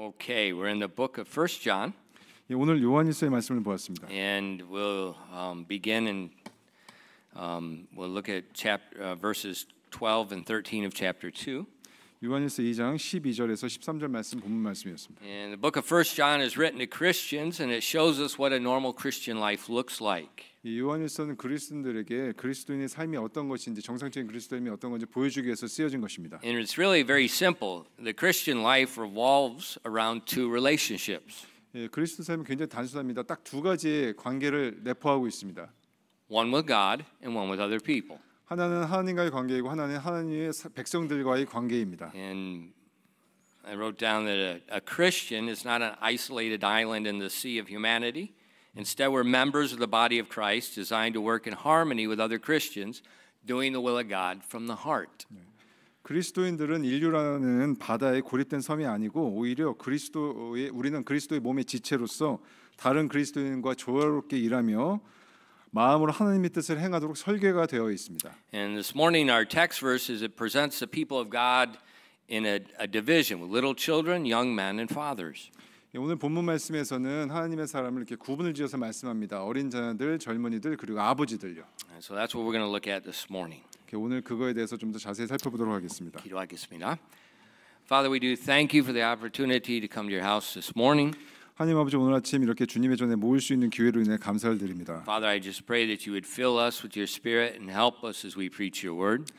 Okay, we're in the book of 1 John, 예, 오늘 요한일서의 말씀을 보았습니다. and we'll begin and we'll look at verses 12 and 13 of chapter 2. 요한일서 2장 12절에서 13절 말씀 본문 말씀이었습니다. And the book of 1 John is written to Christians, and it shows us what a normal Christian life looks like. 이 요한일서는 그리스도인들에게 그리스도인의 삶이 어떤 것인지 정상적인 그리스도인이 어떤 건지 보여주기 위해서 쓰여진 것입니다. And it's really very simple. The Christian life revolves around two relationships. 예, 그리스도 삶은 굉장히 단순합니다. 딱 두 가지의 관계를 내포하고 있습니다. One with God and one with other people. 하나는 하나님과의 관계이고 하나는 하나님의 백성들과의 관계입니다. And I wrote down that a Christian is not an isolated island in the sea of humanity. Instead, we're members of the body of Christ, designed to work in harmony with other Christians, doing the will of God from the heart. 그리스도인들은 인류라는 바다에 고립된 섬이 아니고 오히려 우리는 그리스도의 몸의 지체로서 다른 그리스도인과 조화롭게 일하며 마음으로 하나님의 뜻을 행하도록 설계가 되어 있습니다. And this morning, our text verses it presents the people of God in a division with little children, young men, and fathers. 오늘 본문 말씀에서는 하나님의 사람을 이렇게 구분을 지어서 말씀합니다. 어린 자녀들, 젊은이들 그리고 아버지들요. And so that's what we're going to look at this morning. 오늘 그거에 대해서 좀 더 자세히 살펴보도록 하겠습니다. 기도하겠습니다. Father, we do thank you for the opportunity to come to your house this morning. 하나님 아버지 오늘 아침 이렇게 주님의 전에 모일 수 있는 기회로 인해 감사를 드립니다. Father, I just pray that you would fill us with your Spirit and help us as we preach your word.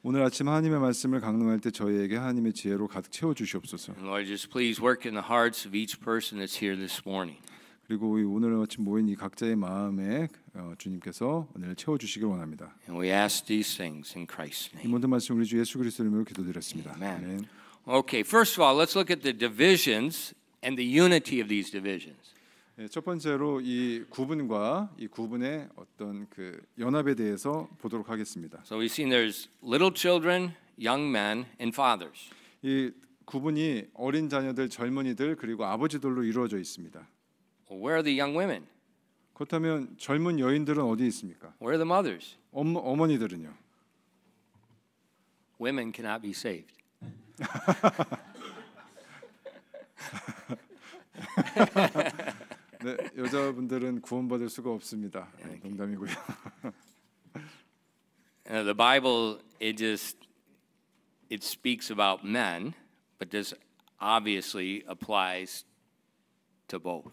오늘 아침 하나님의 말씀을 강론할 때 저희에게 하나님의 지혜로 가득 채워 주시옵소서. And Lord, just please work in the hearts of each person that's here this morning. 그리고 오늘 아침 모인 이 각자의 마음에 주님께서 은혜를 채워 주시길 원합니다. And we ask these things in Christ's 이 name. 모든 말씀 우리 주 예수 그리스도 이름으로 기도드렸습니다. Amen. Okay, first of all, let's look at the divisions and the unity of these divisions. 첫 번째로 이 구분과 이 구분의 어떤 그 연합에 대해서 보도록 하겠습니다. So we've seen there's little children, young men, and fathers. 이 구분이 어린 자녀들, 젊은이들 그리고 아버지들로 이루어져 있습니다. Well, where are the young women? 그렇다면 젊은 여인들은 어디 있습니까? Where are the mothers? 어머니들은요? Women cannot be saved. 네, 여자분들은 구원받을 수가 없습니다. 네, 농담이고요. The Bible it speaks about men, but this obviously applies to both.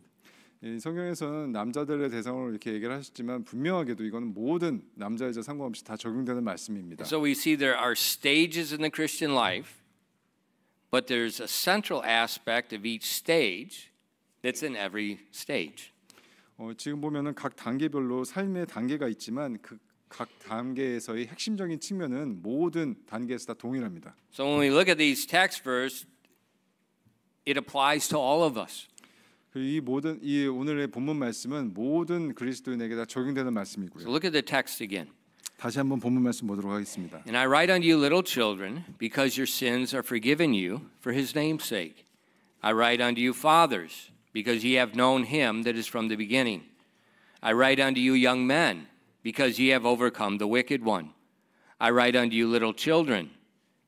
이 성경에서는 남자들의 대상으로 이렇게 얘기를 하셨지만 분명하게도 이거는 모든 남자 여자 상관없이 다 적용되는 말씀입니다. So we see there are stages in the Christian life, but there's a central aspect of each stage that's in every stage. 지금 보면은 각 단계별로 삶의 단계가 있지만 그 각 단계에서의 핵심적인 측면은 모든 단계에서 다 동일합니다. So when we look at these text verses, it applies to all of us. 이 오늘의 본문 말씀은 모든 그리스도인에게 다 적용되는 말씀이고요. So look at the text again. 다시 한번 본문 말씀 보도록 하겠습니다. And I write unto you, little children, because your sins are forgiven you for his name's sake. I write unto you, fathers, because ye have known him that is from the beginning. I write unto you, young men, because ye have overcome the wicked one. I write unto you, little children,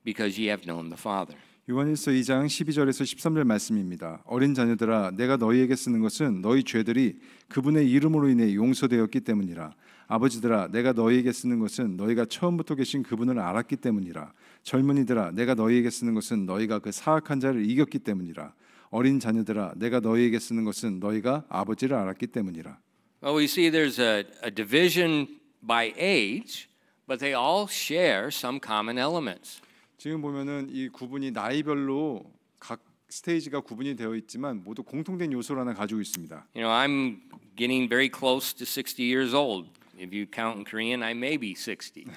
because ye have known the Father. 요한일서 2장 12절에서 13절 말씀입니다. 어린 자녀들아 내가 너희에게 쓰는 것은 너희 죄들이 그분의 이름으로 인해 용서되었기 때문이라. 아버지들아 내가 너희에게 쓰는 것은 너희가 처음부터 계신 그분을 알았기 때문이라. 젊은이들아 내가 너희에게 쓰는 것은 너희가 그 사악한 자를 이겼기 때문이라. 어린 자녀들아 내가 너희에게 쓰는 것은 너희가 아버지를 알았기 때문이라. Well, we see there's a division by age, but they all share some common elements. 지금 보면은 이 구분이 나이별로 각 스테이지가 구분이 되어 있지만 모두 공통된 요소를 하나 가지고 있습니다. You know, I'm getting very close to 60 years old. If you count in Korean, I may be 60.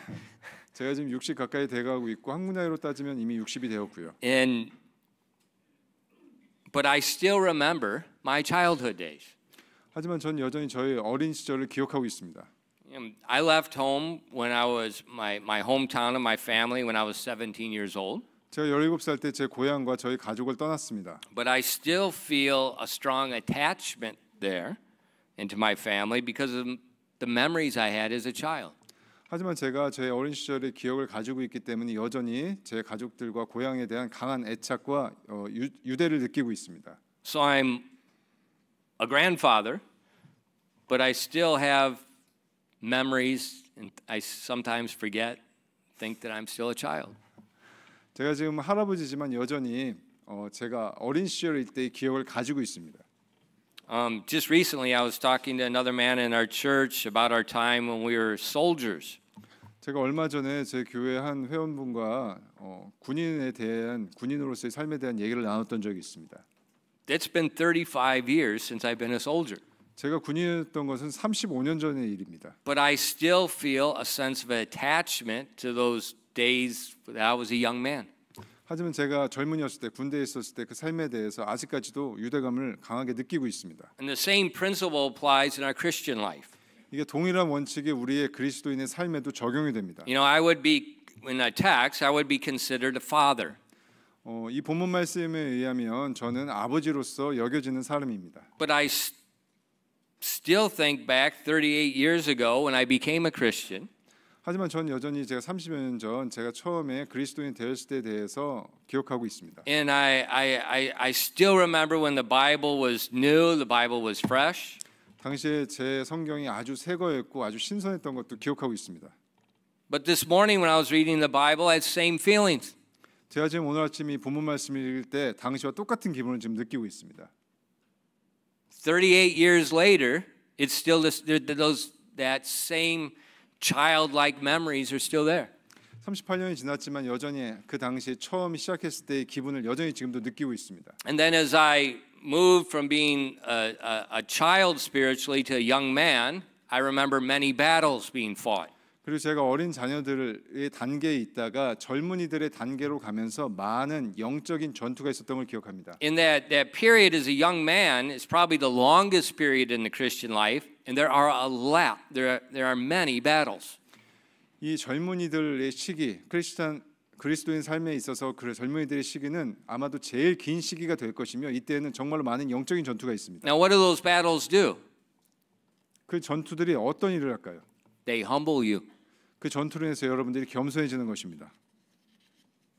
제가 지금 60 가까이 돼가고 있고 한국 나이로 따지면 이미 60이 되었고요. But I still remember my childhood days. 하지만 전 여전히 저의 어린 시절을 기억하고 있습니다. I left home when I was my hometown of my family when I was 17 years old. 제가 17살 때 제 고향과 저희 가족을 떠났습니다. But I still feel a strong attachment there into my family because of the memories I had as a child. 하지만 제가 제 어린 시절의 기억을 가지고 있기 때문에 여전히 제 가족들과 고향에 대한 강한 애착과 유대를 느끼고 있습니다. So I'm a grandfather, but I still have memories, and I sometimes forget, think that I'm still a child. 제가 지금 할아버지지만 여전히 제가 어린 시절일 때의 기억을 가지고 있습니다. Just recently, I was talking to another man in our church about our time when we were soldiers. 제가 얼마 전에 제 교회 한 회원분과 군인에 대한 군인으로서의 삶에 대한 얘기를 나눴던 적이 있습니다. It's been 35 years since I've been a soldier. 제가 군인이었던 것은 35년 전의 일입니다. But I still feel a sense of attachment to those days that I was a young man. 하지만 제가 젊은이였을 때 군대에 있었을 때 그 삶에 대해서 아직까지도 유대감을 강하게 느끼고 있습니다. And the same principle applies in our Christian life. 이게 동일한 원칙이 우리의 그리스도인의 삶에도 적용이 됩니다. You know, I would be in a text, I would be considered a father. 이 본문 말씀에 의하면 저는 아버지로서 여겨지는 사람입니다. But I still think back 38 years ago when I became a Christian. 하지만 전 여전히 제가 30여 년 전 제가 처음에 그리스도인 되었을 때에 대해서 기억하고 있습니다. And I still remember when the Bible was new, the Bible was fresh. 당시에 제 성경이 아주 새 거였고 아주 신선했던 것도 기억하고 있습니다. But this morning when I was reading the Bible, I had the same feelings. 제가 지금 오늘 아침 이 본문 말씀을 읽을 때 당시와 똑같은 기분을 지금 느끼고 있습니다. 38 years later, it's still that same childlike memories are still there. 38년이 지났지만 여전히 그 당시에 처음 시작했을 때의 기분을 여전히 지금도 느끼고 있습니다. And then as I moved from being a child spiritually to a young man, I remember many battles being fought. 그리고 제가 어린 자녀들의 단계에 있다가 젊은이들의 단계로 가면서 많은 영적인 전투가 있었던 걸 기억합니다. In that period as a young man is probably the longest period in the Christian life, and there are many battles. 이 젊은이들의 시기, 그리스도인 삶에 있어서 그 젊은이들의 시기는 아마도 제일 긴 시기가 될 것이며 이때는 정말로 많은 영적인 전투가 있습니다. Now, what do those battles do? 그 전투들이 어떤 일을 할까요? They humble you, 그 전투로 인해서 여러분들이 겸손해지는 것입니다.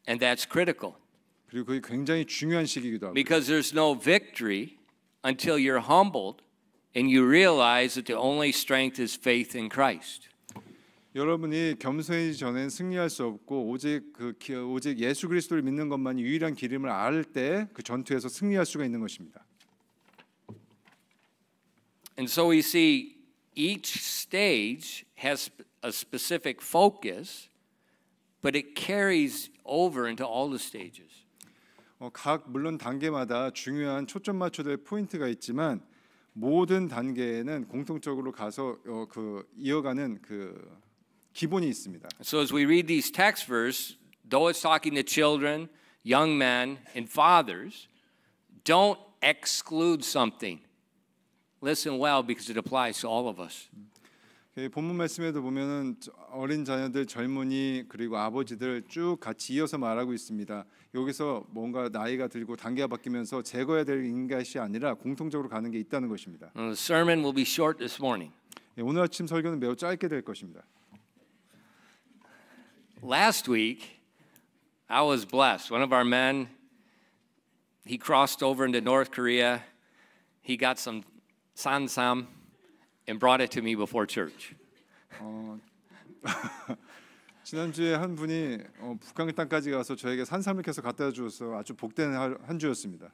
and that's critical 그리고 그게 굉장히 중요한 시기이기도 하고. because there's no victory until you're humbled and you realize that the only strength is faith in Christ. 여러분이 겸손해지기 전엔 승리할 수 없고 오직 예수 그리스도를 믿는 것만이 유일한 길임을 알 때 그 전투에서 승리할 수가 있는 것입니다. And so we see each stage has a specific focus, but it carries over into all the stages. 물론 단계마다 중요한 초점 맞춰야 될 포인트가 있지만 모든 단계에는 공통적으로 가서 이어가는 그 기본이 있습니다. So as we read these text verses, though it's talking to children, young men, and fathers, don't exclude something. Listen well because it applies to all of us. 본문 말씀에도 보면은 어린 자녀들, 젊은이 그리고 아버지들 쭉 같이 이어서 말하고 있습니다. 여기서 뭔가 나이가 들고 단계가 바뀌면서 제거해야 될 것이 아니라 공통적으로 가는 게 있다는 것입니다. The sermon will be short this morning. 오늘 아침 설교는 매우 짧게 될 것입니다. Last week, I was blessed. One of our men, he crossed over into North Korea. He got some sansam and brought it to me before church. 지난주에 한 분이 북한 땅까지 가서 저에게 산삼을 캐서 갖다 주어서 아주 복된 한 주였습니다.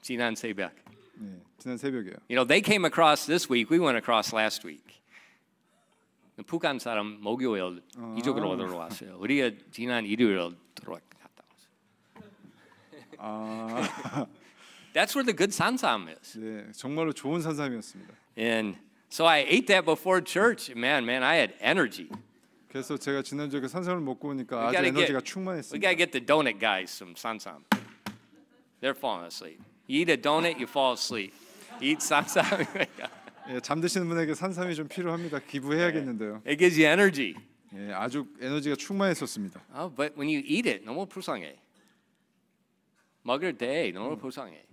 지난 새벽. 네, 지난 새벽이에요. You know, they came across this week. We went across last week. 북한 사람 목요일 이쪽으로 들어왔어요. 우리가 지난 일요일 들어갔다 왔어요. That's where the good sansam is. 네, 정말로 좋은 산삼이었습니다. And so I ate that before church. Man, I had energy. 그래서 제가 지난주에 그 산삼을 먹고 오니까 아주 에너지가 We 충만했습니다. gotta get the donut guys some sansam. They're falling asleep. You eat a donut, you fall asleep. You eat sansam. 예, 잠드시는 분에게 산삼이 좀 필요합니다. 기부해야겠는데요. It gives you energy. 예, 아주 에너지가 충만했었습니다. Oh, but when you eat it, 너무 불쌍해. 먹을 때 너무 불쌍해.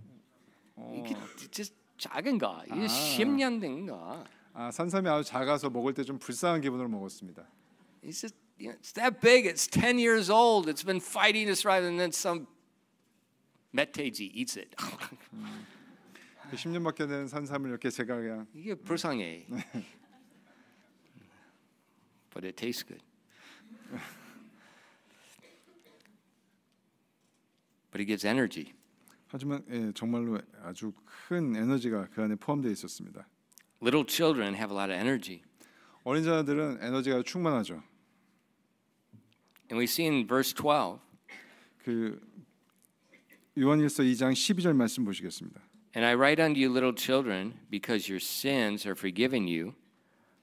이게 just 작은 거, 이게 10년 된 거. 산삼이 아주 작아서 먹을 때 좀 불쌍한 기분으로 먹었습니다. He's just, it's that big. It's 10 years old. It's been fighting us right, and then some 멧돼지 eats it. 10년밖에 된 산삼을 이렇게 제가 그냥 이게 불쌍해. But it tastes good. But it gives energy. 하지만 정말로 아주 큰 에너지가 그 안에 포함되어 있었습니다. Little children have a lot of energy. 어린 자들은 에너지가 충만하죠. And we see in verse 12. 그 요한일서 2장 12절 말씀 보시겠습니다. And I write unto you little children because your sins are forgiven you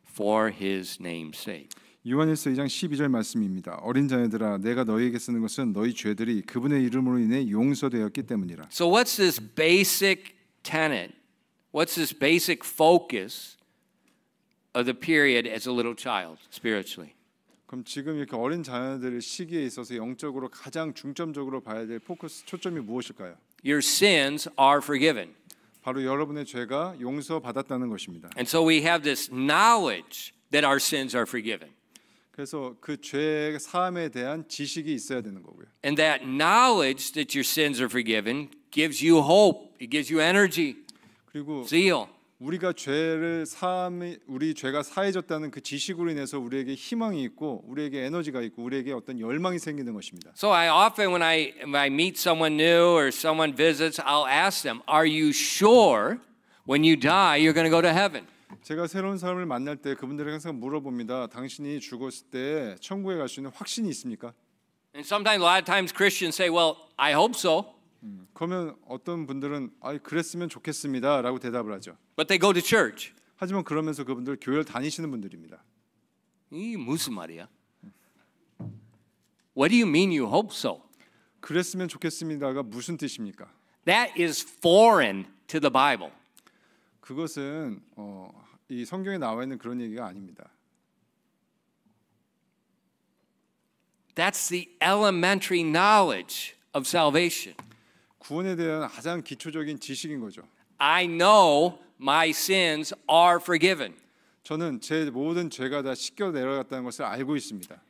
for his name's sake. 요한일서 2장 12절 말씀입니다. 어린 자녀들아 내가 너희에게 쓰는 것은 너희 죄들이 그분의 이름으로 인해 용서되었기 때문이라. So what's this basic tenet? What's this basic focus of the period as a little child spiritually? 그럼 지금 이렇게 어린 자녀들 시기에 있어서 영적으로 가장 중점적으로 봐야 될 포커스 초점이 무엇일까요? Your sins are forgiven. 바로 여러분의 죄가 용서받았다는 것입니다. And so we have this knowledge that our sins are forgiven. 그래서 그 죄 사함에 대한 지식이 있어야 되는 거고요. And that knowledge that your sins are forgiven gives you hope. It gives you energy, 그리고 zeal. 우리가 우리 죄가 사해졌다는 그 지식으로 인해서 우리에게 희망이 있고 우리에게 에너지가 있고 우리에게 어떤 열망이 생기는 것입니다. So I often when I meet someone new or someone visits, I'll ask them, "Are you sure when you die you're going to go to heaven?" 제가 새로운 사람을 만날 때 그분들에게 항상 물어봅니다. 당신이 죽었을 때 천국에 갈 수 있는 확신이 있습니까? And sometimes a lot of times Christians say, "Well, I hope so." 그러면 어떤 분들은 그랬으면 좋겠습니다라고 대답을 하죠. But they go to church. 하지만 그러면서 그분들 교회를 다니시는 분들입니다. 이 무슨 말이야? What do you mean you hope so? 그랬으면 좋겠습니다가 무슨 뜻입니까? That is foreign to the Bible. 그것은 이 성경에 나와 있는 그런 얘기가 아닙니다. That's the elementary knowledge of salvation. 구원에 대한 가장 기초적인 지식인 거죠. I know my sins are forgiven. 저는 제 모든 죄가 다 씻겨 내려갔다는 것을 알고 있습니다.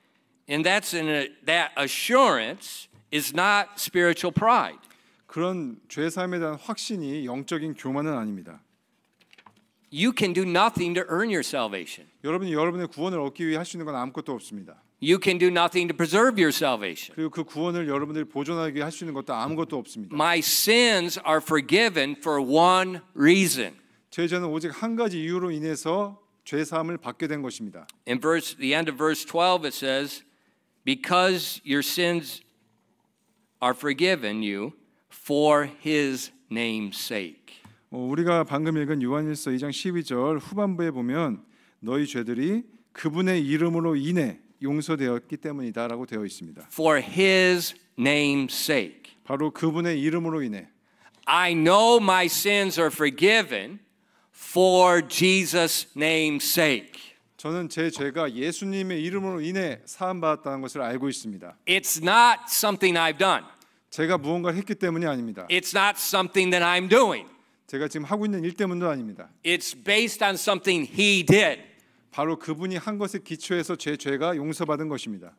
And that assurance is not spiritual pride. 그런 죄 사함에 대한 확신이 영적인 교만은 아닙니다. You can do nothing to earn your salvation. 여러분이 여러분의 구원을 얻기 위해 할 수 있는 건 아무것도 없습니다. You can do nothing to preserve your salvation. 그리고 그 구원을 여러분들이 보존하기 위해 할 수 있는 것도 아무것도 없습니다. My sins are forgiven for one reason. 제 죄는 오직 한 가지 이유로 인해서 죄 사함을 받게 된 것입니다. In the end of verse 12 it says, because your sins are forgiven you for his name's sake. 우리가 방금 읽은 요한일서 2장 12절 후반부에 보면 너희 죄들이 그분의 이름으로 인해 용서되었기 때문이다라고 되어 있습니다. For his name's sake. 바로 그분의 이름으로 인해. I know my sins are forgiven for Jesus' name's sake. 저는 제 죄가 예수님의 이름으로 인해 사함 받았다는 것을 알고 있습니다. It's not something I've done. 제가 무언가를 했기 때문이 아닙니다. It's not something that I'm doing. 제가 지금 하고 있는 일 때문도 아닙니다. It's based on something he did. 바로 그분이 한 것에 기초해서 제 죄가 용서받은 것입니다.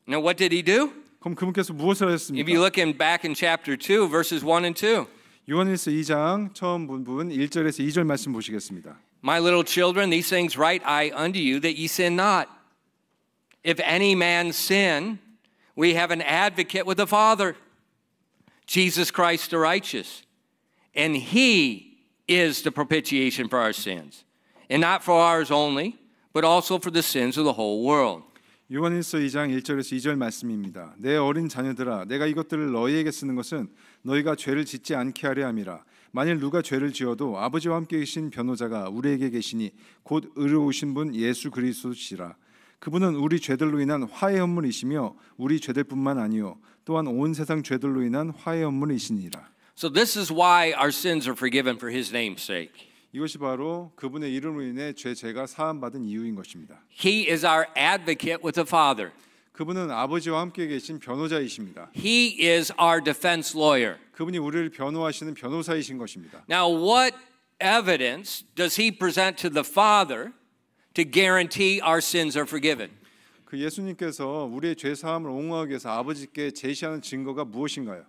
Now what did he do? 그럼 그분께서 무엇을 If 하셨습니까? you look back in chapter 2 verses 1 and 2. 요한일서 2장 처음 부분 1절에서 2절 말씀 보시겠습니다. My little children, these things write I unto you that ye sin not. If any man sin, we have an advocate with the Father, Jesus Christ the righteous. And he is the propitiation for our sins. And not for ours only, but also for the sins of the whole world. 요한일서 2장 1절에서 2절 말씀입니다. 내 어린 자녀들아 내가 이것들을 너희에게 쓰는 것은 너희가 죄를 짓지 않게 하려 함이라. 만일 누가 죄를 지어도 아버지와 함께 계신 변호자가 우리에게 계시니 곧 의로우신 분 예수 그리스도시라. 그분은 우리 죄들로 인한 화해 헌물이시며 우리 죄들뿐만 아니요 또한 온 세상 죄들로 인한 화해 헌물이시니라. So this is why our sins are forgiven for his name's sake. 이것이 바로 그분의 이름으로 인해 죄가 사함 받은 이유인 것입니다. He is our advocate with the Father. 그분은 아버지와 함께 계신 변호자이십니다. He is our defense lawyer. 그분이 우리를 변호하시는 변호사이신 것입니다. Now, what evidence does he present to the Father to guarantee our sins are forgiven? 그 예수님께서 우리의 죄 사함을 옹호하기 위해서 아버지께 제시하는 증거가 무엇인가요?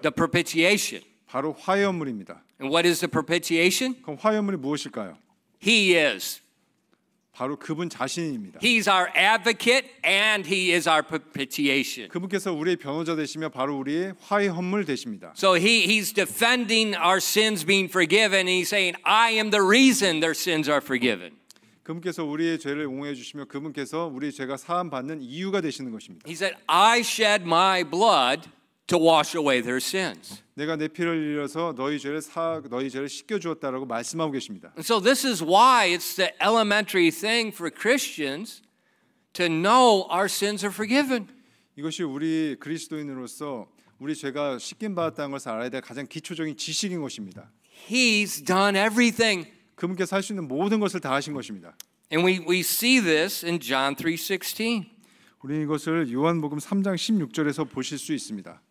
The propitiation. 바로 화해연물입니다. And what is the propitiation? 그럼 화해연물이 무엇일까요? He is. 바로 그분 자신입니다. He's our advocate and he is our propitiation. 그분께서 우리의 변호자 되시며 바로 우리의 화해헌물 되십니다. So he's defending our sins being forgiven. He's saying, I am the reason their sins are forgiven. 그분께서 우리의 죄를 옹호해 주시며 그분께서 우리의 죄가 사함 받는 이유가 되시는 것입니다. He said, I shed my blood to wash away their sins. 내가 내 피를 흘려서 너희 죄를 씻겨 주었다라고 말씀하고 계십니다. And so this is why it's the elementary thing for Christians to know our sins are forgiven. 이것이 우리 그리스도인으로서 우리 죄가 씻김 받았다는 것을 알아야 될 가장 기초적인 지식인 것입니다. He's done everything. 그분께서 할 수 있는 모든 것을 다 하신 것입니다. And we see this in John 3:16. 우리는 이것을 요한복음 3장 16절에서 보실 수 있습니다.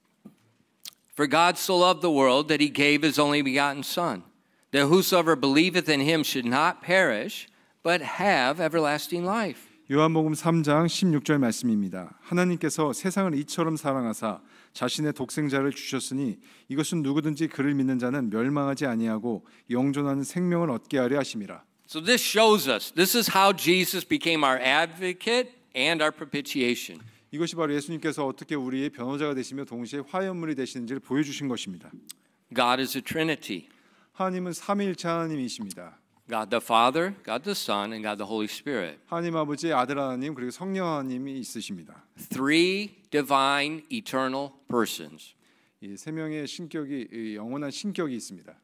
For God so loved the world that he gave his only begotten Son, that whosoever believeth in him should not perish, but have everlasting life. 요한복음 3장 16절 말씀입니다. 하나님께서 세상을 이처럼 사랑하사 자신의 독생자를 주셨으니 이것은 누구든지 그를 믿는 자는 멸망하지 아니하고 영존하는 생명을 얻게 하려 하심이라. So this shows us, this is how Jesus became our advocate and our propitiation. 이것이 바로 예수님께서 어떻게 우리의 변호자가 되시며 동시에 화해연물이 되시는지를 보여주신 것입니다. God is a Trinity. 하나님은 삼위일체 하나님이십니다. God the Father, God the Son, and God the Holy Spirit. 하나님 아버지, 아들 하나님, 그리고 성령 하나님이 있으십니다. Three divine eternal persons. 이 세 명의 신격이 영원한 신격이 있습니다.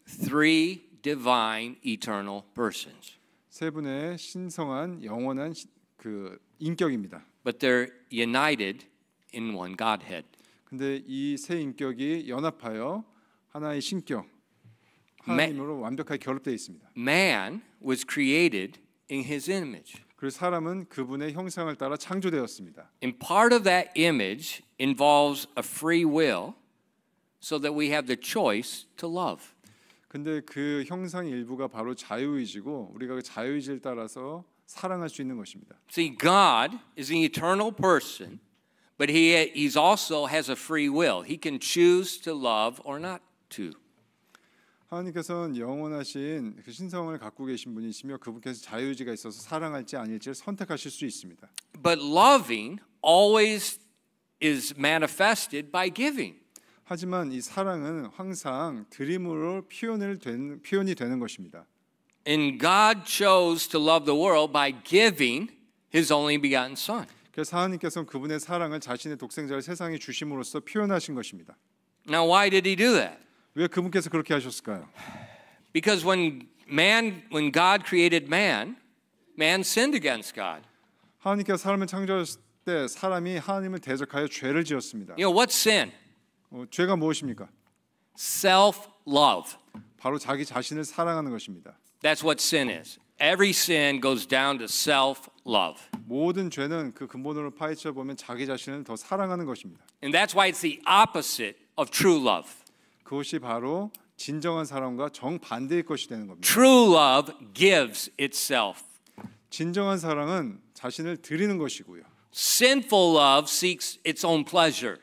Three divine eternal persons. 세 분의 신성한 영원한 그 인격입니다. But they're united in one Godhead. 근데 이 세 인격이 연합하여 하나의 신격 하나님으로 완벽하게 결합되어 있습니다. Man was created in his image. 그리고 사람은 그분의 형상을 따라 창조되었습니다. And part of that image involves a free will so that we have the choice to love. 근데 그 형상의 일부가 바로 자유의지고 우리가 그 자유의지를 따라서 사랑할 수 있는 것입니다. See, God is an eternal person, but he's also has a free will. He can choose to love or not to. 하나님께서는 영원하신 그 신성을 갖고 계신 분이시며 그분께서 자유의지가 있어서 사랑할지 아닐지를 선택하실 수 있습니다. But loving always is manifested by giving. 하지만 이 사랑은 항상 드림으로 표현이 되는 것입니다. And God chose to love the world by giving his only begotten Son. 그래서 하나님께서는 그분의 사랑을 자신의 독생자를 세상에 주심으로써 표현하신 것입니다. Now, why did he do that? 왜 그분께서 그렇게 하셨을까요? Because when God created man sinned against God. 하나님께서 사람을 창조하실 때 사람이 하나님을 대적하여 죄를 지었습니다. You know, what's sin? 죄가 무엇입니까? Self-love. 바로 자기 자신을 사랑하는 것입니다. That's what sin is. Every sin goes down to self-love. 모든 죄는 그 근본으로 파헤쳐 보면 자기 자신을 더 사랑하는 것입니다. And that's why it's the opposite of true love. 그것이 바로 진정한 사랑과 정반대의 것이 되는 겁니다. True love gives itself. 진정한 사랑은 자신을 드리는 것이고요. Sinful love seeks its own pleasure.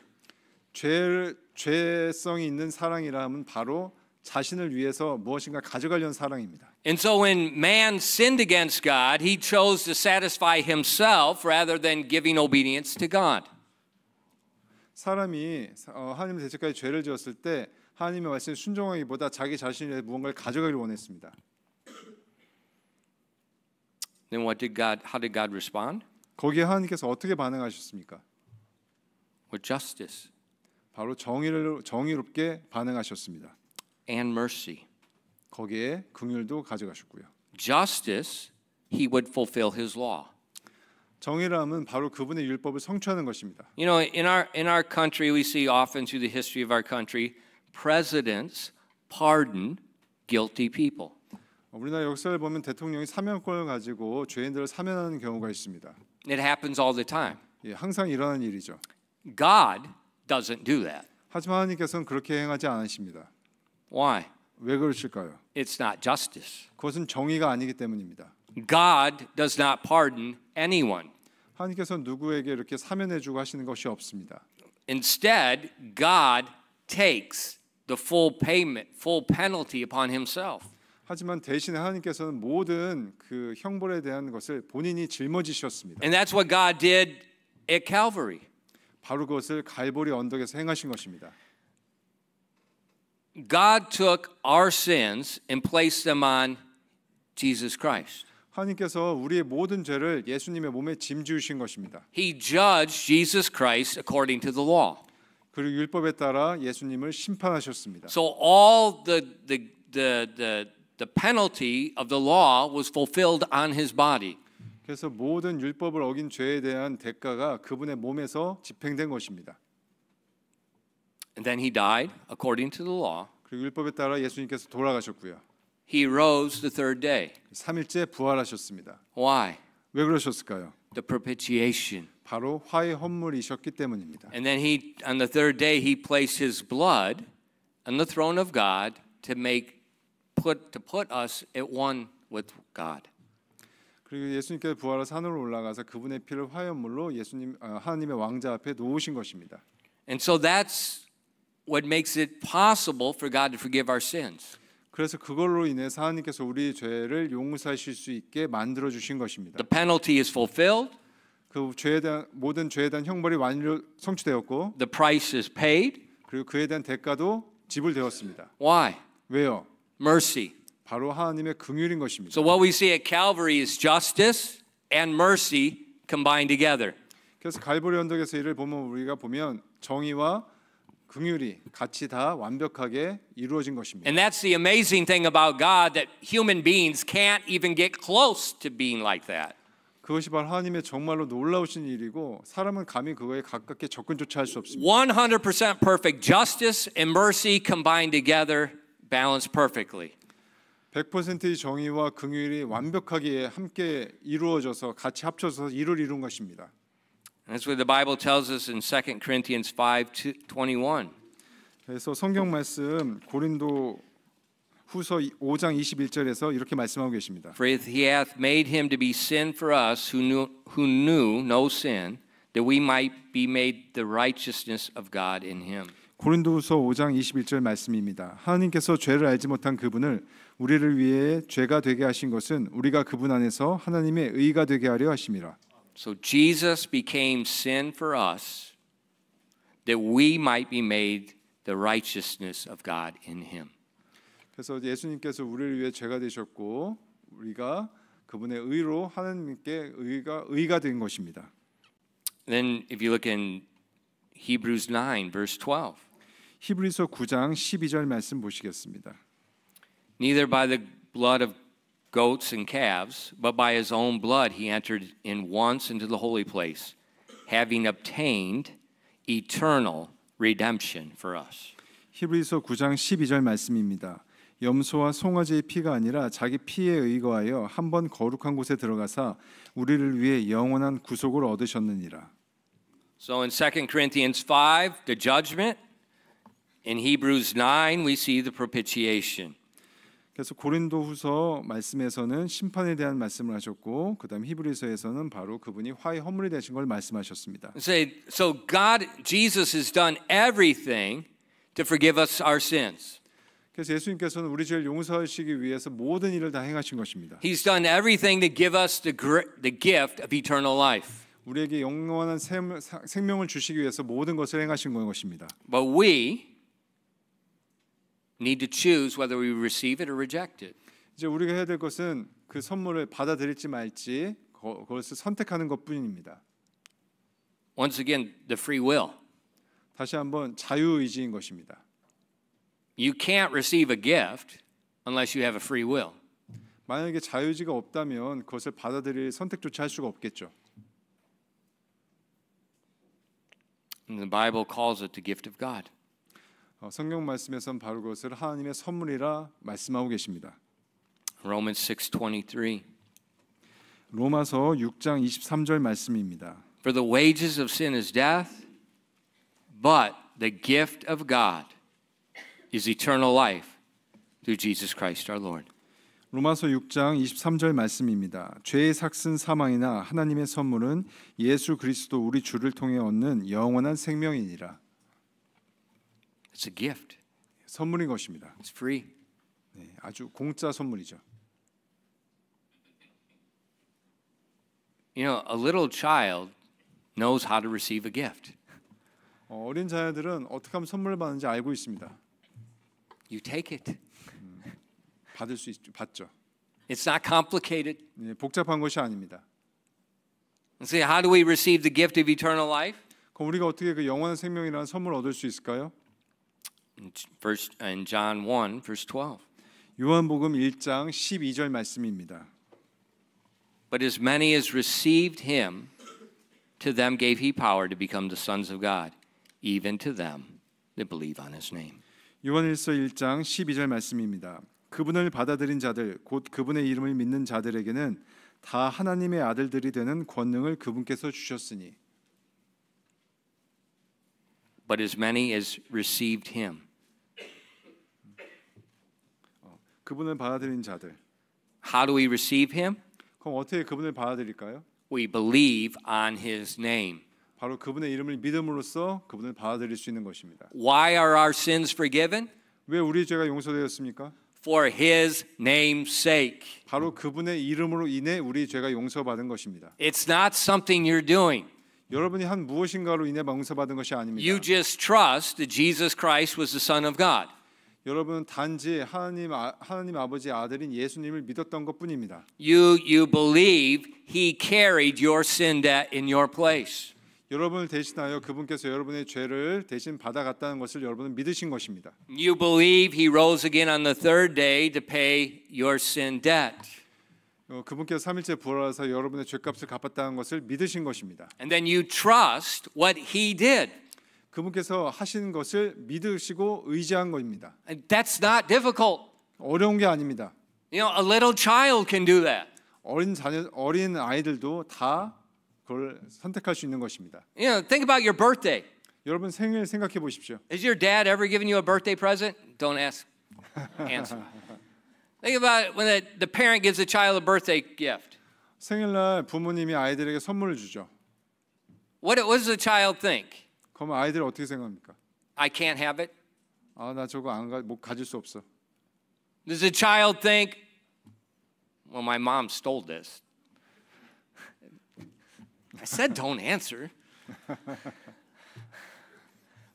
죄성이 있는 사랑이라면 바로 자신을 위해서 무엇인가 가져가려는 사랑입니다. And so when man sinned against God, he chose to satisfy himself rather than giving obedience to God. 사람이 하나님의 대적까지 죄를 지었을 때 하나님의 말씀에 순종하기보다 자기 자신의 무언가를 가져가기를 원했습니다. Then how did God respond? 거기에 하나님께서 어떻게 반응하셨습니까? With justice 바로 정의롭게 반응하셨습니다. and mercy. 거기에 긍휼도 가져가셨고요. Justice, he would fulfill his law. 정의라면 바로 그분의 율법을 성취하는 것입니다. You know, in our country, we see often through the history of our country, presidents pardon guilty people. 우리나라 역사를 보면 대통령이 사면권을 가지고 죄인들을 사면하는 경우가 있습니다. It happens all the time. 예, 항상 일어나는 일이죠. God doesn't do that. 하지만 하나님께서는 그렇게 행하지 않으십니다. Why? 왜 그러실까요? It's not justice. 그것은 정의가 아니기 때문입니다. God does not pardon anyone. 하나님께서 누구에게 이렇게 사면해주고 하시는 것이 없습니다. Instead, God takes the full payment, full penalty upon himself. 하지만 대신에 하나님께서는 모든 그 형벌에 대한 것을 본인이 짊어지셨습니다. And that's what God did at Calvary. 바로 그것을 갈보리 언덕에서 행하신 것입니다. God took our sins and placed them on Jesus Christ. 하나님께서 우리의 모든 죄를 예수님의 몸에 짐지으신 것입니다. He judged Jesus Christ according to the law. 그리고 율법에 따라 예수님을 심판하셨습니다. So all the penalty of the law was fulfilled on his body. 그래서 모든 율법을 어긴 죄에 대한 대가가 그분의 몸에서 집행된 것입니다. And then he died according to the law. 그리고 율법에 따라 예수님께서 돌아가셨고요. He rose the third day. 3일째 부활하셨습니다. Why? 왜 그러셨을까요? The propitiation. 바로 화해 헌물이셨기 때문입니다. And then on the third day, he placed his blood on the throne of God to put us at one with God. 그리고 예수님께서 부활해서 하늘로 올라가서 그분의 피를 화해물로 하나님의 왕자 앞에 놓으신 것입니다. And so that's what makes it possible for God to forgive our sins. 그래서 그걸로 인해서 하나님께서 우리 죄를 용서하실 수 있게 만들어 주신 것입니다. The penalty is fulfilled. 그 죄에 대한 모든 죄에 대한 형벌이 완료 성취되었고, The price is paid. 그리고 그에 대한 대가도 지불되었습니다. Why? 왜요? Mercy. 바로 하나님의 긍휼인 것입니다. So what we see at Calvary is justice and mercy combined together. 그래서 갈보리 언덕에서 이를 우리가 보면 정의와 긍휼이 같이 다 완벽하게 이루어진 것입니다. And that's the amazing thing about God, that human beings can't even get close to being like that. 그것이 바로 하나님의 정말로 놀라우신 일이고 사람은 감히 그거에 가깝게 접근조차 할 수 없습니다. 100% perfect justice and mercy combined together, balanced perfectly. 100%의 정의와 긍휼이 완벽하게 함께 이루어져서 같이 합쳐서 일을 이룬 것입니다. That's what the Bible tells us in 2 Corinthians 5:21. 그래서 성경 말씀 고린도 후서 5장 21절에서 이렇게 말씀하고 계십니다. For he hath made him to be sin for us who knew no sin, that we might be made the righteousness of God in him. 고린도후서 5장 21절 말씀입니다. 하나님께서 죄를 알지 못한 그분을 우리를 위해 죄가 되게 하신 것은 우리가 그분 안에서 하나님의 의가 되게 하려 하심이라. So Jesus became sin for us, that we might be made the righteousness of God in him. 그래서 예수님께서 우리를 위해 죄가 되셨고 우리가 그분의 의로 하나님께 의가 된 것입니다. Then if you look in Hebrews 9 verse 12. 히브리서 9장 12절 말씀 보시겠습니다. Neither by the blood of goats and calves, but by his own blood he entered in once into the holy place, having obtained eternal redemption for us. 히브리서 9장 12절 말씀입니다. 염소와 송아지의 피가 아니라 자기 피에 의거하여 한 번 거룩한 곳에 들어가사 우리를 위해 영원한 구속을 얻으셨느니라. So in 2 Corinthians 5, the judgment. In Hebrews 9, we see the propitiation. 그래서 고린도후서 말씀에서는 심판에 대한 말씀을 하셨고, 그다음 히브리서에서는 바로 그분이 화해 헌물이 되신 걸 말씀하셨습니다. So God, Jesus has done everything to forgive us our sins. 그래서 예수님께서는 우리 죄를 용서하시기 위해서 모든 일을 다 행하신 것입니다. He's done everything to give us the gift of eternal life. 우리에게 영원한 생명을 주시기 위해서 모든 것을 행하신 것입니다. But we need to choose whether we receive it or reject it. 이제 우리가 해야 될 것은 그 선물을 받아들일지 말지 그것을 선택하는 것뿐입니다. Once again, the free will. 다시 한번 자유의지인 것입니다. You can't receive a gift unless you have a free will. 만약에 자유의지가 없다면 그것을 받아들일 선택조차 할 수가 없겠죠. And the Bible calls it the gift of God. 성경 말씀에서는 바로 그것을 하나님의 선물이라 말씀하고 계십니다. Romans 6:23. 로마서 6장 23절 말씀입니다. For the wages of sin is death, but the gift of God is eternal life through Jesus Christ our Lord. 로마서 6장 23절 말씀입니다. 죄의 삭슨 사망이나 하나님의 선물은 예수 그리스도 우리 주를 통해 얻는 영원한 생명이니라. It's a gift. 선물인 것입니다. It's free. 네, 아주 공짜 선물이죠. You know, a little child knows how to receive a gift. 어린 자녀들은 어떻게 하면 선물을 받는지 알고 있습니다. You take it. 받을 수 있죠. 받죠. It's not complicated. 네, 복잡한 것이 아닙니다. See, how do we receive the gift of eternal life? 그럼 우리가 어떻게 그 영원한 생명이라는 선물을 얻을 수 있을까요? In John 1, verse 12. 요한복음 1장 12절 말씀입니다. But as many as received him, to them gave he power to become the sons of God, even to them that believe on his name. 요한일서 1장 12절 말씀입니다. 그분을 받아들인 자들, 곧 그분의 이름을 믿는 자들에게는 다 하나님의 아들들이 되는 권능을 그분께서 주셨으니. But as many as received him. 그분을 받아들인 자들. How do we receive him? 그럼 어떻게 그분을 받아들일까요? We believe on his name. 바로 그분의 이름을 믿음으로써 그분을 받아들일 수 있는 것입니다. Why are our sins forgiven? 왜 우리 죄가 용서되었습니까? For his name's sake. 바로 그분의 이름으로 인해 우리 죄가 용서받은 것입니다. It's not something you're doing. 여러분이 한 무엇인가로 인해 용서받은 것이 아닙니다. You just trust that Jesus Christ was the Son of God. 여러분은 단지 하나님 아버지의 아들인 예수님을 믿었던 것뿐입니다. You believe he carried your sin debt in your place. 여러분을 대신하여 그분께서 여러분의 죄를 대신 받아갔다는 것을 여러분은 믿으신 것입니다. You believe he rose again on the third day to pay your sin debt. 그분께서 3일째 부활하셔서 여러분의 죄값을 갚았다는 것을 믿으신 것입니다. And then you trust what he did. 그분께서 하신 것을 믿으시고 의지한 것입니다. And that's not difficult. 어려운 게 아닙니다. You know, a little child can do that. 어린 아이들도 다 그걸 선택할 수 있는 것입니다. You know, think about your birthday. 여러분 생일 생각해 보십시오. Has your dad ever given you a birthday present? Don't ask. Answer. Think about when the parent gives a child a birthday gift. 생일날 부모님이 아이들에게 선물을 주죠. What does the child think? 그러면 아이들이 어떻게 생각합니까? I can't have it. 아, 나 저거 못 가질 수 없어. Does the child think, well, my mom stole this? I said don't answer.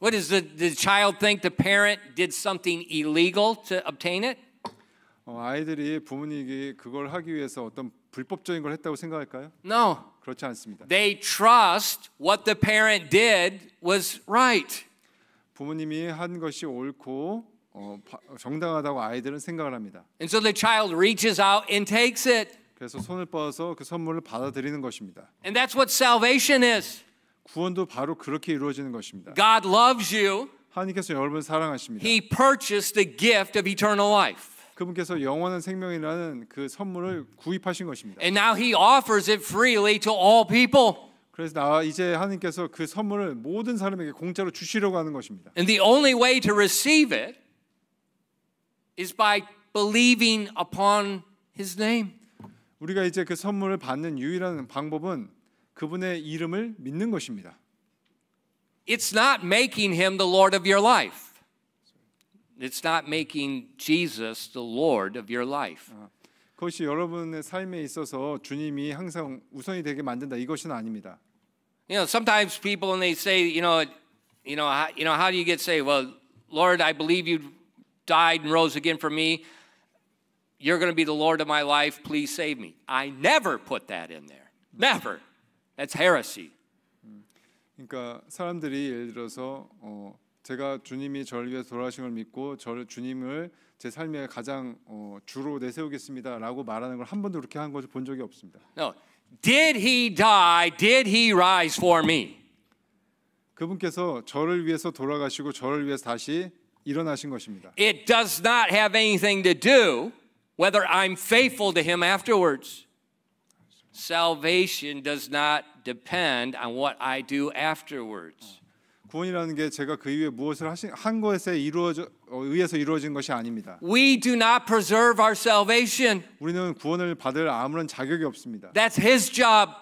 What does the child think the parent did something illegal to obtain it? 아이들이 부모님에게 그걸 하기 위해서 어떤 불법적인 걸 했다고 생각할까요? No. 그렇지 않습니다. They trust what the parent did was right. 부모님이 한 것이 옳고 정당하다고 아이들은 생각을 합니다. And so the child reaches out and takes it. 그래서 손을 뻗어서 그 선물을 받아들이는 것입니다. And that's what salvation is. 구원도 바로 그렇게 이루어지는 것입니다. God loves you. 하나님께서 여러분을 사랑하십니다. He purchased the gift of eternal life. 그분께서 영원한 생명이라는 그 선물을 구입하신 것입니다. And now he offers it freely to all people. 그래서 이제 하나님께서 그 선물을 모든 사람에게 공짜로 주시려고 하는 것입니다. And the only way to receive it is by believing upon his name. 우리가 이제 그 선물을 받는 유일한 방법은 그분의 이름을 믿는 것입니다. It's not making him the Lord of your life. It's not making Jesus the Lord of your life. 그것이 여러분의 삶에 있어서 주님이 항상 우선이 되게 만든다. 이것은 아닙니다. You know, sometimes people when they say, how do you get saved? Well, Lord, I believe you died and rose again for me. You're going to be the Lord of my life. Please save me. I never put that in there. Never. That's heresy. 그러니까 사람들이 예를 들어서 제가 주님이 저를 위해 돌아가신 걸 믿고 주님을 제 삶의 가장 주로 내세우겠습니다라고 말하는 걸 한 번도 그렇게 한 것을 본 적이 없습니다. No. Did he die? Did he rise for me? 그분께서 저를 위해서 돌아가시고 저를 위해서 다시 일어나신 것입니다. It does not have anything to do whether I'm faithful to him afterwards. Salvation does not depend on what I do afterwards. 구원이라는 게 제가 그 이후에 무엇을 한 것에 의해서 이루어진 것이 아닙니다. We do not preserve our salvation. 우리는 구원을 받을 아무런 자격이 없습니다. That's His job.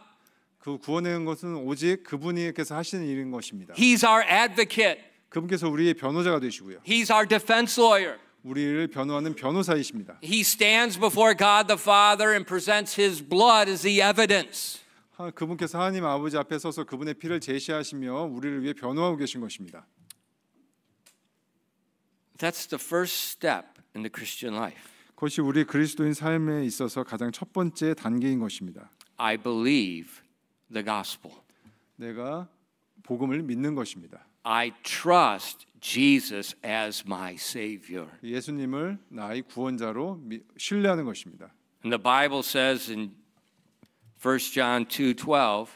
그 구원하는 것은 오직 그분께서 하시는 일인 것입니다. He's our advocate. 그분께서 우리의 변호자가 되시고요. He's our defense lawyer. 우리를 변호하는 변호사이십니다. He stands before God the Father and presents His blood as the evidence. 그분께서 하나님 아버지 앞에 서서 그분의 피를 제시하시며 우리를 위해 변호하고 계신 것입니다. That's the first step in the Christian life. 그것이 우리 그리스도인 삶에 있어서 가장 첫 번째 단계인 것입니다. I believe the gospel. 내가 복음을 믿는 것입니다. I trust Jesus as my Savior. 예수님을 나의 구원자로 신뢰하는 것입니다. And the Bible says in 1 John 2:12,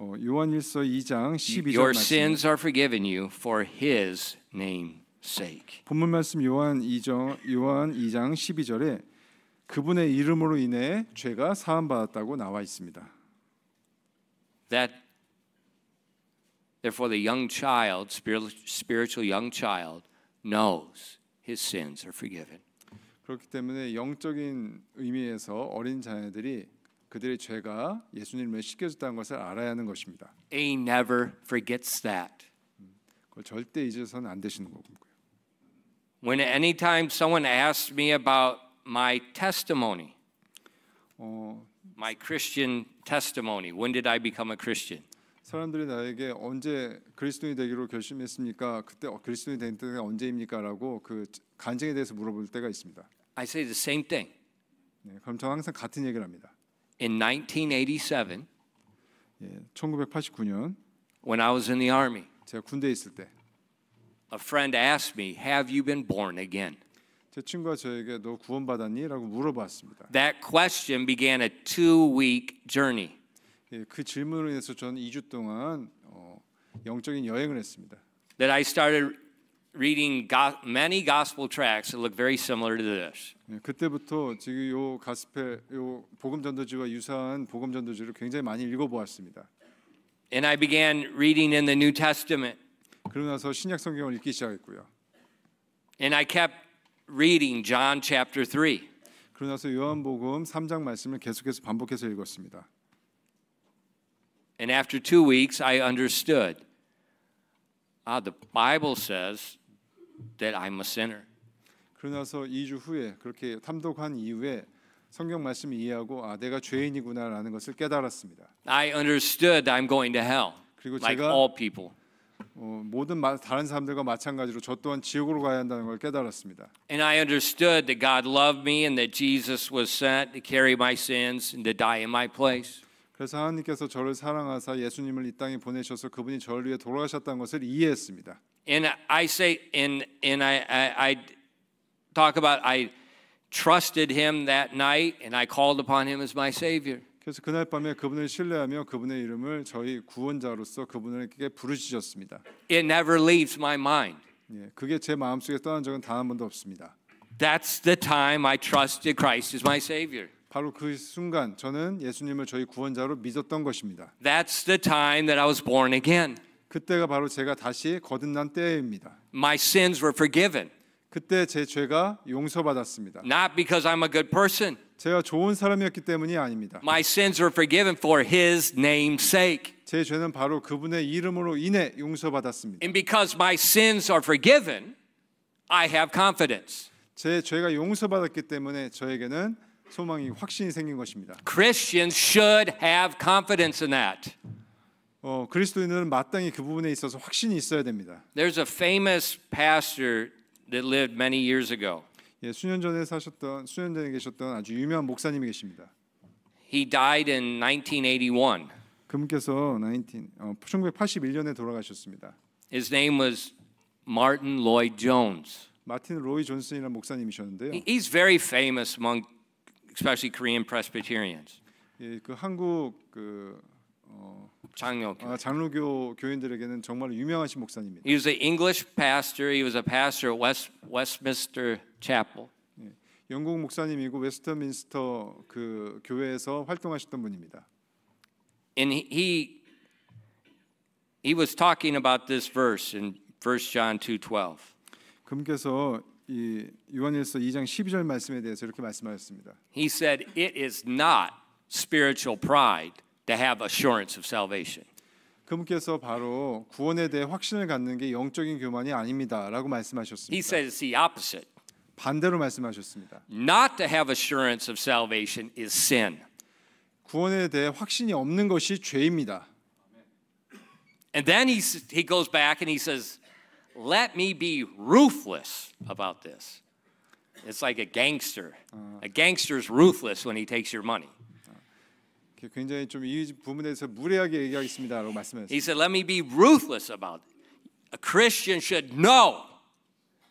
요한일서 2장 12절 Your 말씀. sins are forgiven you for His name's sake. 본문 말씀 요한 2장 12절에 그분의 이름으로 인해 죄가 사함 받았다고 나와 있습니다. Therefore, the young child, spiritual young child, knows his sins are forgiven. 그렇기 때문에 영적인 의미에서 어린 자녀들이 그들의 죄가 예수님을 씻겨졌다는 것을 알아야 하는 것입니다. He never forgets that. 그걸 절대 잊어서는 안 되시는 거고요. When anytime someone asks me about my testimony, my Christian testimony, when did I become a Christian? 사람들이 나에게 언제 그리스도인이 되기로 결심했습니까? 그때 그리스도인이 된 때가 언제입니까?라고 그 간증에 대해서 물어볼 때가 있습니다. I say the same thing. 네, 그럼 저는 항상 같은 얘기를 합니다. In 1987, 1989년 when I was in the army, 제가 군대에 있을 때 a friend asked me, "Have you been born again?" 제 친구가 저에게 너 구원받았니? 라고 물어봤습니다. That question began a 2-week journey. 그 질문으로 인해서 저는 2주 동안 영적인 여행을 했습니다. That I started reading many gospel tracts that look very similar to this. 그때부터 지금 요 가스펠 요 복음 전도지와 유사한 복음 전도지를 굉장히 많이 읽어보았습니다. And I began reading in the New Testament. 그러고 나서 신약 성경을 읽기 시작했고요. And I kept reading John chapter 3. 그러고 나서 요한복음 3장 말씀을 계속해서 반복해서 읽었습니다. And after 2 weeks, I understood. The Bible says that I'm a sinner. 그러고 나서 2주 후에 그렇게 탐독한 이후에 성경 말씀을 이해하고 내가 죄인이구나라는 것을 깨달았습니다. I understood I'm going to hell, 그리고 like 제가 all people. 모든 다른 사람들과 마찬가지로 저 또한 지옥으로 가야 한다는 걸 깨달았습니다. And I understood that God loved me and that Jesus was sent to carry my sins and to die in my place. 그래서 하나님께서 저를 사랑하사 예수님을 이 땅에 보내셔서 그분이 저를 위해 돌아가셨다는 것을 이해했습니다. And I say, and I talk about I trusted Him that night, and I called upon Him as my Savior. 그래서 그날 밤에 그분을 신뢰하며 그분의 이름을 저희 구원자로서 그분에게 부르짖었습니다. It never leaves my mind. 그게 제 마음속에 떠난 적은 단 한 번도 없습니다. That's the time I trusted Christ as my Savior. 바로 그 순간 저는 예수님을 저희 구원자로 믿었던 것입니다. That's the time that I was born again. 그때가 바로 제가 다시 거듭난 때입니다. My sins were forgiven. 그때 제 죄가 용서받았습니다. Not because I'm a good person. 제가 좋은 사람이었기 때문이 아닙니다. My sins were forgiven for His name's sake. 제 죄는 바로 그분의 이름으로 인해 용서받았습니다. And because my sins are forgiven, I have confidence. 제 죄가 용서받았기 때문에 저에게는 소망이 확신이 생긴 것입니다. Christians should have confidence in that. 그리스도인들은 마땅히 그 부분에 있어서 확신이 있어야 됩니다. There's a famous pastor that lived many years ago. 수년 전에 계셨던 아주 유명한 목사님이 계십니다. He died in 1981. 그분께서 1981년에 돌아가셨습니다. His name was Martin Lloyd Jones. 마틴 로이 존슨이라는 목사님이셨는데요. He's very famous among especially Korean Presbyterians. 그 한국 장로교 교인들에게는 정말 유명하신 목사님입니다. He was an English pastor. He was a pastor at Westminster Chapel. 영국 목사님이고 웨스트민스터 그 교회에서 활동하셨던 분입니다. And he He was talking about this verse in 1 John 2:12. 그분께서 이 요한일서 2장 12절 말씀에 대해서 이렇게 말씀하셨습니다. He said, "It is not spiritual pride to have assurance of salvation." 그분께서 바로 구원에 대해 확신을 갖는 게 영적인 교만이 아닙니다라고 He 말씀하셨습니다. said it's the opposite. 반대로 말씀하셨습니다. Not to have assurance of salvation is sin. 구원에 대해 확신이 없는 것이 죄입니다. And then he goes back and he says, "Let me be ruthless about this." It's like a gangster. A gangster's ruthless when he takes your money. 굉장히 좀 이 부분에 대해서 무례하게 얘기하겠습니다라고 말씀하셨습니다. He said, "Let me be ruthless about it. A Christian should know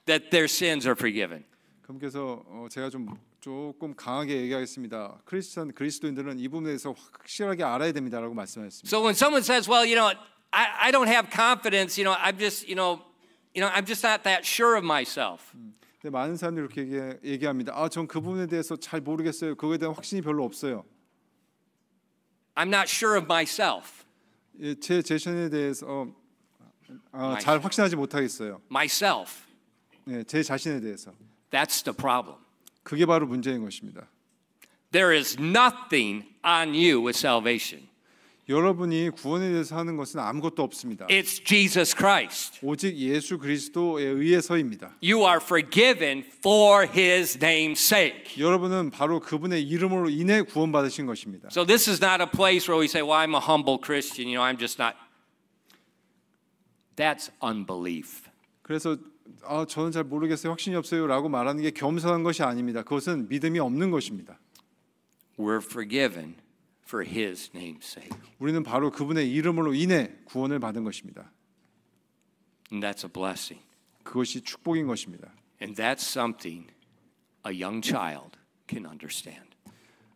that their sins are forgiven." 그분께서 제가 조금 강하게 얘기하겠습니다. 그리스도인들은 이 부분에 대해서 확실하게 알아야 됩니다라고 말씀하셨습니다. So when someone says, "Well, I don't have confidence, I'm just, I'm just not that sure of myself." 근데 많은 사람들이 이렇게 얘기합니다. 전 그 부분에 대해서 잘 모르겠어요. 그거에 대한 확신이 별로 없어요. I'm not sure of myself. 제 자신에 대해서 잘 확신하지 못하겠어요. Myself. 네, 제 자신에 대해서. That's the problem. 그게 바로 문제인 것입니다. There is nothing on you with salvation. 여러분이 구원에 대해서 하는 것은 아무것도 없습니다. It's Jesus Christ. 오직 예수 그리스도에 의해서입니다. You are forgiven for His name's sake. 여러분은 바로 그분의 이름으로 인해 구원받으신 것입니다. So this is not a place where we say, "Well, I'm a humble Christian, I'm just not." That's unbelief. 그래서 저는 잘 모르겠어요. 확신이 없어요라고 말하는 게 겸손한 것이 아닙니다. 그것은 믿음이 없는 것입니다. We're forgiven for His name's sake. 우리는 바로 그분의 이름으로 인해 구원을 받은 것입니다. And that's a blessing. 그것이 축복인 것입니다. And that's something a young child can understand.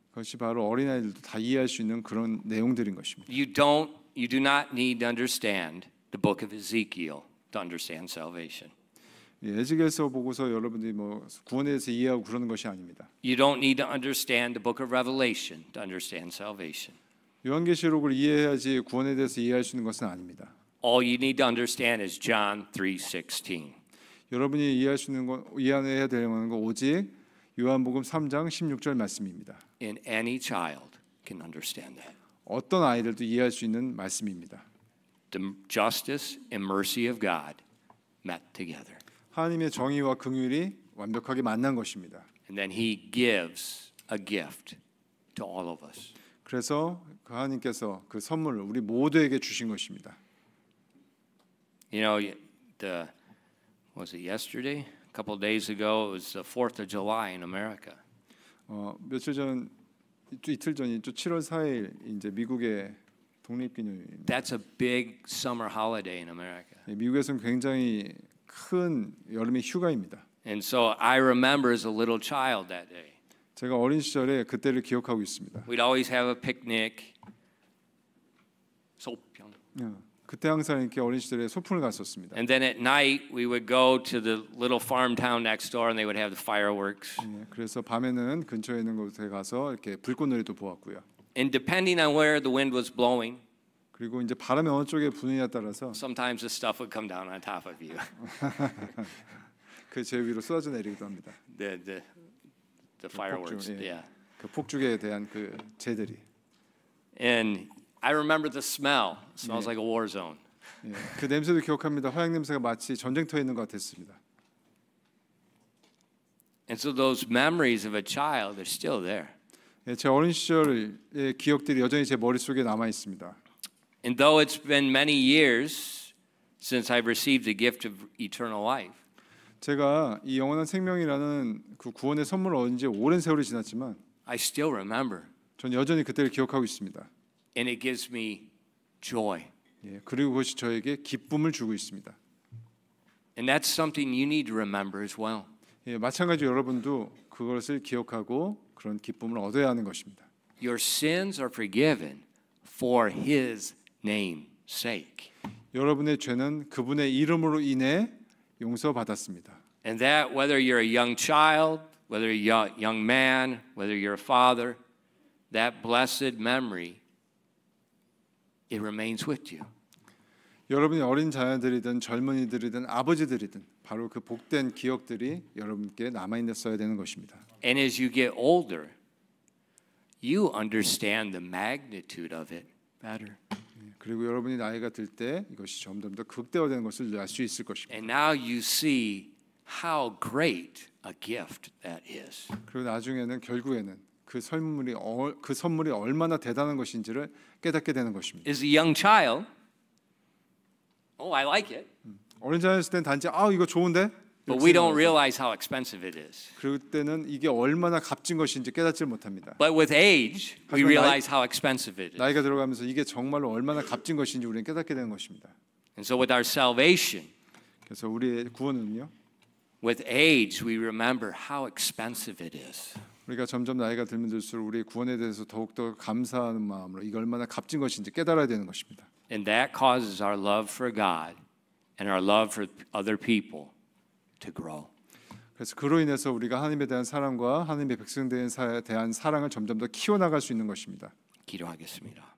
그것이 바로 어린아이들도 다 이해할 수 있는 그런 내용들인 것입니다. You do not need to understand the book of Ezekiel to understand salvation. 에스겔서 보고서 여러분들이 구원에 대해서 이해하고 그러는 것이 아닙니다. You don't need to understand the book of Revelation to understand salvation. 요한계시록을 이해해야지 구원에 대해서 이해할 수 있는 것은 아닙니다. All you need to understand is John 3:16. 여러분이 이해해야 되는 건 오직 요한복음 3장 16절 말씀입니다. And any child can understand that. 어떤 아이들도 이해할 수 있는 말씀입니다. The justice and mercy of God met together. 하나님의 정의와 긍휼이 완벽하게 만난 것입니다. And then He gives a gift to all of us. 그래서 하나님께서 그 선물을 우리 모두에게 주신 것입니다. Was it yesterday? A couple of days ago, it was the 4th of July in America. 며칠 전, 이틀 전이죠. 7월 4일 이제 미국의 독립기념일입니다. That's a big summer holiday in America. 미국에서는 굉장히 큰 여름의 휴가입니다. And so I remember as a little child that day. 제가 어린 시절에 그때를 기억하고 있습니다. We'd always have a picnic. 그때 항상 이렇게 어린 시절에 소풍을 갔었습니다. And then at night we would go to the little farm town next door and they would have the fireworks. 그래서 밤에는 근처에 있는 곳에 가서 이렇게 불꽃놀이도 보았고요. And depending on where the wind was blowing, 그리고 이제 바람이 어느 쪽에 부느냐에 따라서 sometimes the stuff would come down on top of you. 그 제 위로 쏟아져 내리기도 합니다. The fireworks, 폭죽, yeah. 그 폭죽에 대한 그 재들이. And I remember the smell. It smells like a war zone. 그 냄새도 기억합니다. 화약 냄새가 마치 전쟁터에 있는 것 같았습니다. And so those memories of a child are still there. 제 어린 시절의 기억들이 여전히 제 머릿속에 남아 있습니다. And though it's been many years since I've received the gift of eternal life, 제가 이 영원한 생명이라는 그 구원의 선물을 얻은 지 오랜 세월이 지났지만 I still remember. 전 여전히 그때를 기억하고 있습니다. And it gives me joy. 그리고 그것이 저에게 기쁨을 주고 있습니다. And that's something you need to remember as well. 마찬가지로 여러분도 그것을 기억하고 그런 기쁨을 얻어야 하는 것입니다. Your sins are forgiven for His name's sake. 여러분의 죄는 그분의 이름으로 인해 용서받았습니다. And that whether you're a young child, whether you're a young man, whether you're a father, that blessed memory, it remains with you. 여러분이 어린 자녀들이든 젊은이들이든 아버지들이든 바로 그 복된 기억들이 여러분께 남아 있어야 되는 것입니다. And as you get older, you understand the magnitude of it better. 그리고 여러분이 나이가 들 때 이것이 점점 더 극대화되는 것을 알 수 있을 것입니다. And now you see how great a gift that is. 그리고 나중에는 결국에는 그 선물이 얼마나 대단한 것인지를 깨닫게 되는 것입니다. As a young child, oh, I like it. 어린 자였을 때는 단지 이거 좋은데? But we don't realize how expensive it is. 그럴 때는 이게 얼마나 값진 것인지 깨닫지 못합니다. But with age, we 하지만 realize how expensive it is. 나이가 들어가면서 이게 정말로 얼마나 값진 것인지 우리는 깨닫게 되는 것입니다. And so with our salvation, 그래서 우리의 구원은요. with age, we remember how expensive it is. 우리가 점점 나이가 들면 들수록 우리의 구원에 대해서 더욱더 감사하는 마음으로 이게 얼마나 값진 것인지 깨달아야 되는 것입니다. And that causes our love for God and our love for other people to grow. 그래서 그로 인해서 우리가 하나님에 대한 사랑과 하나님의 백성들에 대한 사랑을 점점 더 키워나갈 수 있는 것입니다. 기도하겠습니다.